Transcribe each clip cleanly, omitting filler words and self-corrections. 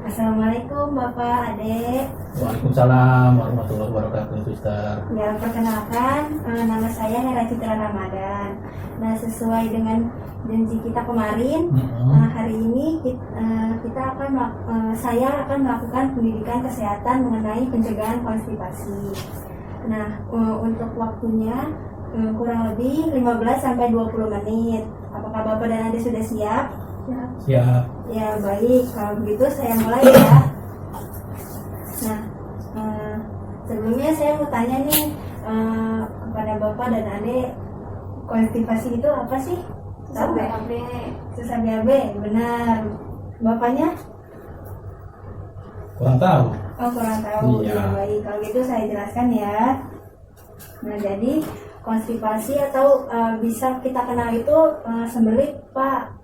Assalamualaikum Bapak, Adek. Waalaikumsalam warahmatullahi wabarakatuh, Suster. Ya, perkenalkan, nama saya Hera Citra Ramadan. Nah, sesuai dengan janji kita kemarin, hari ini saya akan melakukan pendidikan kesehatan mengenai pencegahan konstipasi. Nah, untuk waktunya kurang lebih 15-20 menit. Apakah Bapak dan Adik sudah siap? Siap. Ya, baik. Kalau begitu saya mulai ya. Nah, sebelumnya saya mau tanya nih kepada Bapak dan Adik, konstipasi itu apa sih? Susah BAB. Susah BAB, benar. Bapaknya? Kurang tahu. Oh, kurang tahu. Iya. Ya, baik. Kalau gitu saya jelaskan ya. Nah, jadi konstipasi atau bisa kita kenal itu sembelit, Pak.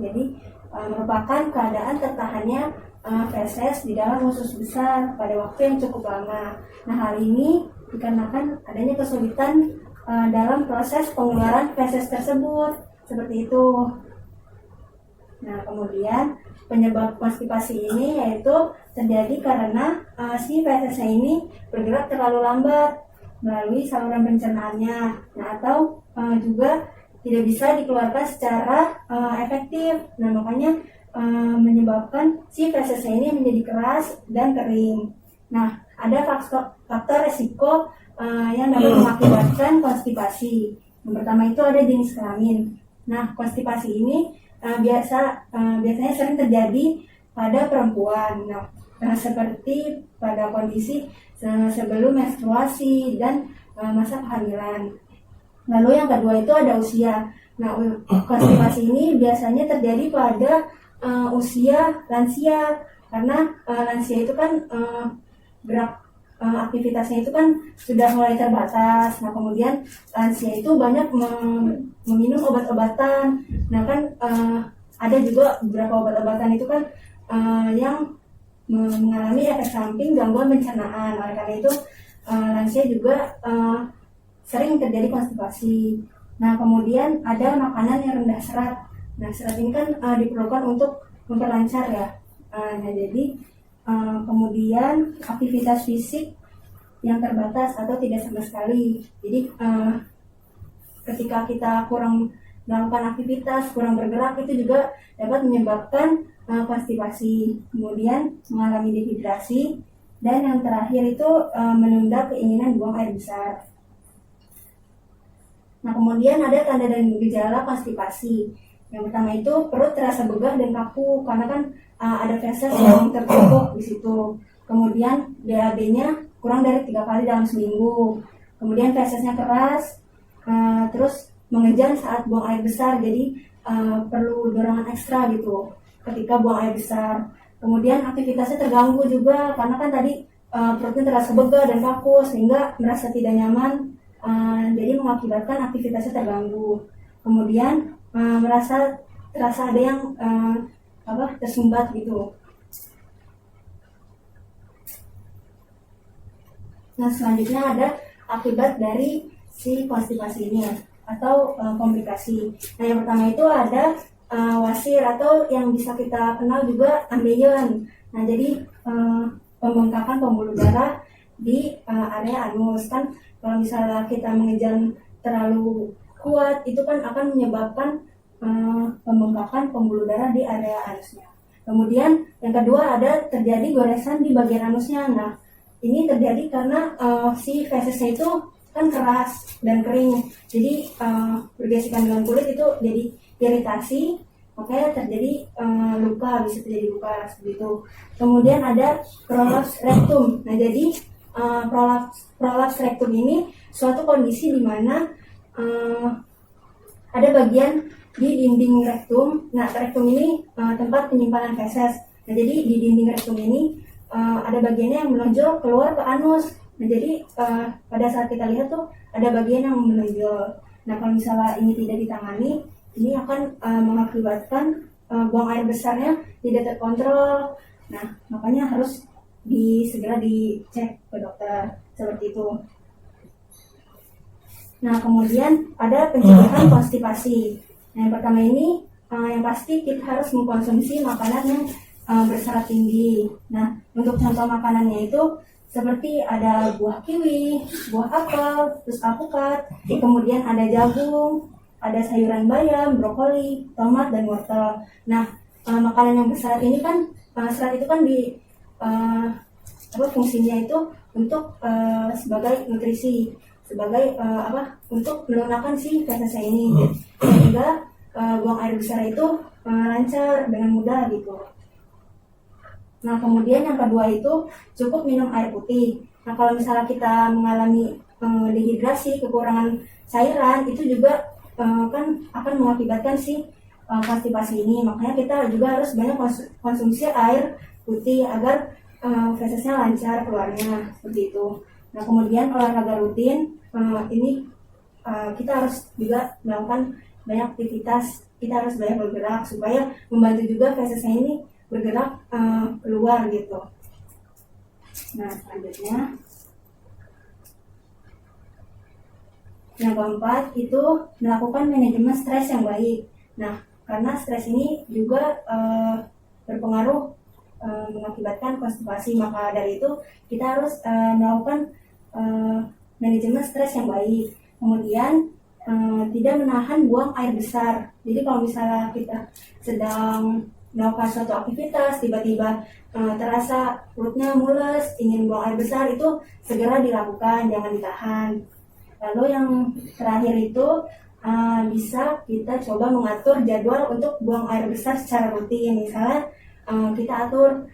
Jadi merupakan keadaan tertahannya feses di dalam usus besar pada waktu yang cukup lama. Nah, hal ini dikarenakan adanya kesulitan dalam proses pengeluaran feses tersebut, seperti itu. Nah, kemudian penyebab konstipasi ini yaitu terjadi karena si fesesnya ini bergerak terlalu lambat melalui saluran pencernaannya, nah, atau juga tidak bisa dikeluarkan secara efektif. Nah, makanya menyebabkan si fesesnya ini menjadi keras dan kering. Nah, ada faktor resiko yang dapat mengakibatkan konstipasi. Yang pertama itu ada jenis kelamin. Nah, konstipasi ini biasanya sering terjadi pada perempuan. Nah, seperti pada kondisi sebelum menstruasi dan masa kehamilan. Lalu yang kedua itu ada usia. Nah, konstipasi ini biasanya terjadi pada usia lansia, karena lansia itu kan gerak aktivitasnya itu kan sudah mulai terbatas. Nah, kemudian lansia itu banyak meminum obat-obatan. Nah, kan ada juga beberapa obat-obatan itu kan yang mengalami efek samping gangguan pencernaan. Oleh karena itu lansia juga sering terjadi konstipasi. Nah, kemudian ada makanan yang rendah serat. Nah, serat ini kan diperlukan untuk memperlancar ya. Nah, jadi kemudian aktivitas fisik yang terbatas atau tidak sama sekali. Jadi ketika kita kurang melakukan aktivitas, kurang bergerak, itu juga dapat menyebabkan konstipasi. Kemudian mengalami dehidrasi, dan yang terakhir itu menunda keinginan buang air besar. Nah, kemudian ada tanda dan gejala konstipasi. Yang pertama itu perut terasa begah dan kaku karena kan ada feses yang tertumpuk di situ. Kemudian BAB-nya kurang dari 3 kali dalam seminggu. Kemudian fesesnya keras, terus mengejan saat buang air besar, jadi perlu dorongan ekstra gitu ketika buang air besar. Kemudian aktivitasnya terganggu juga karena kan tadi perutnya terasa begah dan kaku sehingga merasa tidak nyaman. Jadi mengakibatkan aktivitasnya terganggu. Kemudian terasa ada yang tersumbat gitu. Nah, selanjutnya ada akibat dari si konstipasi ini atau komplikasi. Nah, yang pertama itu ada wasir atau yang bisa kita kenal juga ambeien. Nah, jadi pembengkakan pembuluh darah di area anus. Kan kalau misalnya kita mengejan terlalu kuat, itu kan akan menyebabkan pembengkakan pembuluh darah di area anusnya. Kemudian yang kedua ada terjadi goresan di bagian anusnya. Nah, ini terjadi karena si fesesnya itu kan keras dan kering, jadi bergesekan dengan kulit itu jadi iritasi, makanya terjadi luka, bisa terjadi luka seperti itu. Kemudian ada prolaps rektum. Nah, jadi prolaps rektum ini suatu kondisi di mana ada bagian di dinding rektum. Nah, rektum ini tempat penyimpanan feses. Nah, jadi di dinding rektum ini ada bagiannya yang menonjol keluar ke anus. Nah, jadi pada saat kita lihat tuh ada bagian yang menonjol. Nah, kalau misalnya ini tidak ditangani, ini akan mengakibatkan buang air besarnya tidak terkontrol. Nah, makanya harus segera dicek ke dokter seperti itu. Nah, kemudian ada pencegahan konstipasi. Nah, yang pertama ini yang pasti kita harus mengkonsumsi makanan yang berserat tinggi. Nah, untuk contoh makanannya itu seperti ada buah kiwi, buah apel, terus alpukat, kemudian ada jagung, ada sayuran bayam, brokoli, tomat, dan wortel. Nah, makanan yang berserat ini kan, serat itu kan fungsinya itu untuk sebagai nutrisi, sebagai untuk melunakkan si feses ini, sehingga buang air besar itu lancar dengan mudah gitu. Nah, kemudian yang kedua itu cukup minum air putih. Nah, kalau misalnya kita mengalami dehidrasi, kekurangan cairan, itu juga kan akan mengakibatkan si konstipasi ini. Makanya kita juga harus banyak konsumsi air putih agar fesesnya lancar keluarnya, seperti itu. Nah, kemudian olahraga rutin, ini kita harus juga melakukan banyak aktivitas, kita harus banyak bergerak supaya membantu juga fesesnya ini bergerak keluar gitu. Nah, selanjutnya yang keempat itu melakukan manajemen stres yang baik. Nah, karena stres ini juga berpengaruh mengakibatkan konstipasi, maka dari itu kita harus melakukan manajemen stres yang baik. Kemudian tidak menahan buang air besar. Jadi kalau misalnya kita sedang melakukan suatu aktivitas, tiba-tiba terasa perutnya mules, ingin buang air besar, itu segera dilakukan, jangan ditahan. Lalu yang terakhir itu bisa kita coba mengatur jadwal untuk buang air besar secara rutin. Misalnya kita atur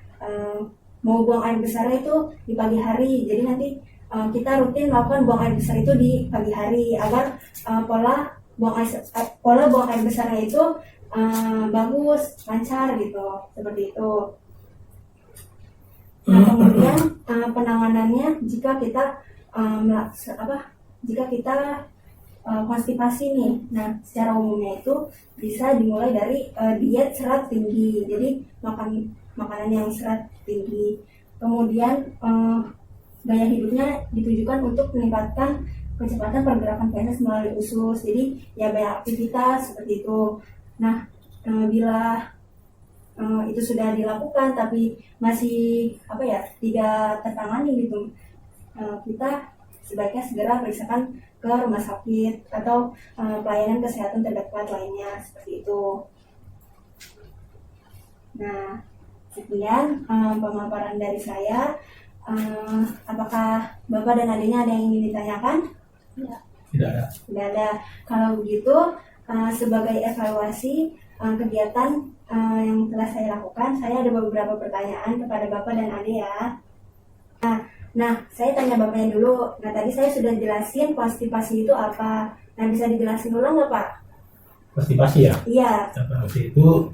mau buang air besar itu di pagi hari, jadi nanti kita rutin melakukan buang air besar itu di pagi hari agar pola buang air besarnya itu bagus, lancar gitu, seperti itu. Nah, kemudian penanganannya jika kita konstipasi nih. Nah, secara umumnya itu bisa dimulai dari diet serat tinggi, jadi makan makanan yang serat tinggi. Kemudian gaya hidupnya ditujukan untuk meningkatkan kecepatan pergerakan feses melalui usus, jadi ya banyak aktivitas seperti itu. Nah, bila itu sudah dilakukan tapi masih tidak tertangani gitu, kita sebaiknya segera periksakan ke rumah sakit atau pelayanan kesehatan terdekat lainnya, seperti itu. Nah, sekian pemaparan dari saya. Apakah Bapak dan adiknya ada yang ingin ditanyakan? Tidak ada. Tidak ada. Kalau begitu, sebagai evaluasi kegiatan yang telah saya lakukan, saya ada beberapa pertanyaan kepada Bapak dan Adik ya. Nah, saya tanya Bapaknya dulu. Nah, tadi saya sudah jelasin konstipasi itu apa. Nah, bisa dijelasin ulang nggak, Pak? Konstipasi ya? Iya. Konstipasi itu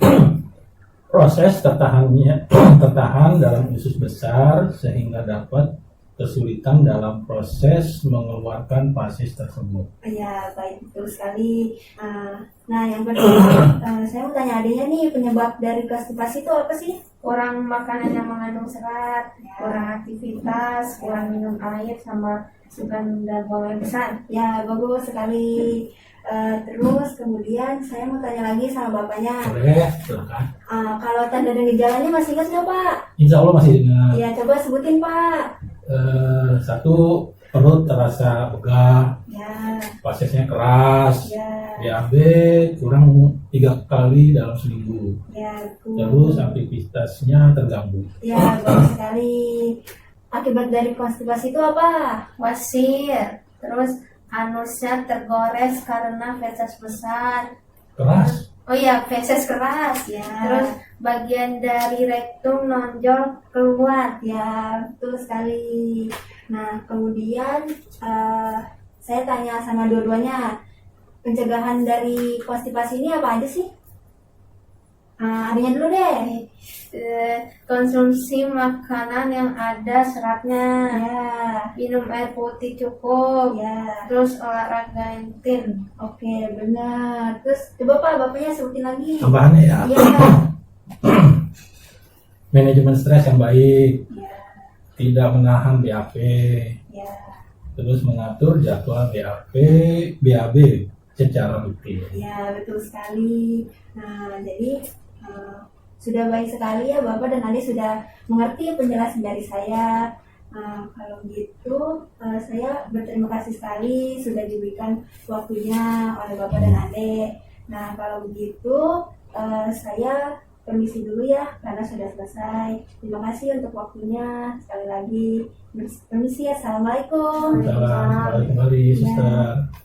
proses tertahan dalam usus besar sehingga dapat kesulitan dalam proses mengeluarkan fases tersebut. Ya, baik, betul sekali. Nah, yang kedua, saya mau tanya adanya nih, penyebab dari konstipasi itu apa sih? Kurang makanan yang mengandung serat, kurang aktivitas, kurang minum air, sama suka dan buang air besar. Ya, bagus sekali. Terus kemudian saya mau tanya lagi sama Bapaknya. Boleh, silakan. Kalau tanda dan gejalanya masih ingat nggak, Pak? Insya Allah masih ingat. Ya, coba sebutin, Pak. Satu, perut terasa begah, Ya, fasesnya keras, ya, BAB kurang 3 kali dalam seminggu, ya, terus aktivitasnya terganggu. ya, bagus sekali. Akibat dari konstipasi itu apa? Wasir, terus anusnya tergores karena feses besar. Keras, Oh iya, feses keras. Ya. Terus bagian dari rektum nonjol keluar. Ya, betul sekali. Nah, kemudian saya tanya sama dua-duanya, pencegahan dari konstipasi ini apa aja sih? Adanya dulu deh. Konsumsi makanan yang ada seratnya. Ya, Minum air putih cukup. ya, Terus olahraga rutin. oke, benar. Terus coba Pak, Bapaknya sebutin lagi. tambahannya ya, Iya, manajemen stres yang baik, ya, tidak menahan BAP, ya. terus mengatur jadwal BAB secara rutin. Ya, betul sekali. Nah, jadi sudah baik sekali ya Bapak dan Adik sudah mengerti penjelasan dari saya. Kalau gitu saya berterima kasih sekali sudah diberikan waktunya oleh Bapak dan Adik. Nah kalau begitu saya permisi dulu ya karena sudah selesai. Terima kasih untuk waktunya sekali lagi. Permisi, assalamualaikum. Salam kembali, Ya. Suster.